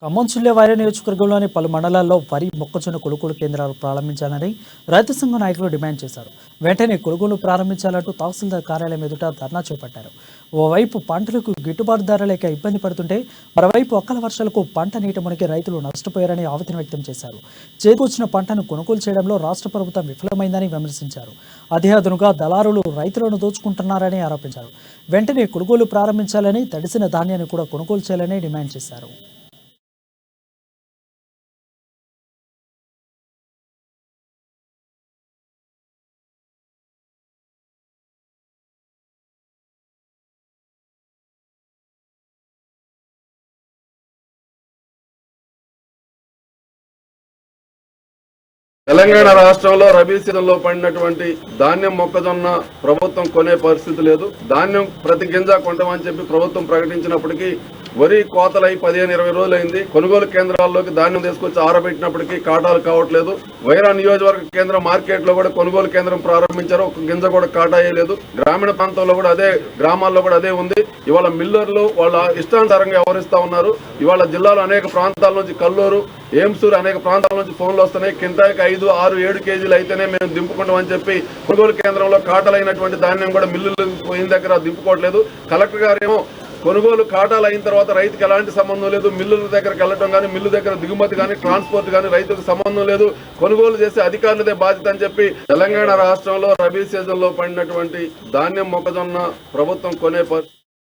ఖమ్మం జిల్లా వైరా నియోజకవర్గంలోని పలు మండలాల్లో వరి మొక్కజొన్న కొనుగోలు కేంద్రాలు ప్రారంభించాలని రైతు సంఘ నాయకులు డిమాండ్ చేశారు. వెంటనే కొనుగోలు ప్రారంభించాలంటూ తహసీల్దార్ కార్యాలయం ఎదుట ధర్నా చేపట్టారు. ఓవైపు పంటలకు గిట్టుబాటు ధర లేక ఇబ్బంది పడుతుంటే మరోవైపు అకాల వర్షాలకు పంట నీట మునిగి రైతులు నష్టపోయారని ఆవేదన వ్యక్తం చేశారు. చేకూర్చిన పంటను కొనుగోలు చేయడంలో రాష్ట్ర ప్రభుత్వం విఫలమైందని విమర్శించారు. అదే అదునుగా దళారులు రైతులను దోచుకుంటున్నారని ఆరోపించారు. వెంటనే కొనుగోలు ప్రారంభించాలని, తడిసిన ధాన్యాన్ని కూడా కొనుగోలు చేయాలని డిమాండ్ చేశారు. తెలంగాణ రాష్ట్రంలో రబీ సీజన్లో పడినటువంటి ధాన్యం మొక్కజొన్న ప్రభుత్వం కొనే పరిస్థితి లేదు. ధాన్యం ప్రతి గింజ కొంటామని చెప్పి ప్రభుత్వం ప్రకటించినప్పటికీ వరి కోతలై 15-20 రోజులైంది. కొనుగోలు కేంద్రాల్లోకి ధాన్యం తీసుకొచ్చి ఆరబెట్టినప్పటికీ కాటాలు కావట్లేదు. వైరా నియోజకవర్గ కేంద్ర మార్కెట్ లో కూడా కొనుగోలు కేంద్రం ప్రారంభించారు. ఒక గింజ కూడా కాటా అయ్యలేదు. గ్రామీణ ప్రాంతంలో కూడా అదే, గ్రామాల్లో కూడా అదే ఉంది. ఇవాళ మిల్లర్లు వాళ్ళ ఇష్టానుసారంగా వ్యవహరిస్తా ఉన్నారు. ఇవాళ జిల్లాలో అనేక ప్రాంతాల నుంచి కల్లూరు, ఏంసూరు అనేక ప్రాంతాల నుంచి ఫోన్లు వస్తున్నాయి. కింటాకి 5, 6, 7 కేజీలు అయితేనే మేము దింపుకుంటామని చెప్పి కొనుగోలు కేంద్రంలో కాటలైనటువంటి ధాన్యం కూడా మిల్లులు పోయిన దగ్గర దింపుకోవట్లేదు. కలెక్టర్ గారేమో కొనుగోలు కాటాలు అయిన తర్వాత రైతుకి ఎలాంటి సంబంధం లేదు, మిల్లుల దగ్గరికి వెళ్ళడం కానీ, మిల్లు దగ్గర దిగుమతి కానీ, ట్రాన్స్పోర్ట్ కానీ రైతుకు సంబంధం లేదు, కొనుగోలు చేసే అధికారులదే బాధ్యత అని చెప్పి తెలంగాణ రాష్ట్రంలో రబీ సీజన్ లో పడినటువంటి ధాన్యం మొక్కజొన్న ప్రభుత్వం కొనే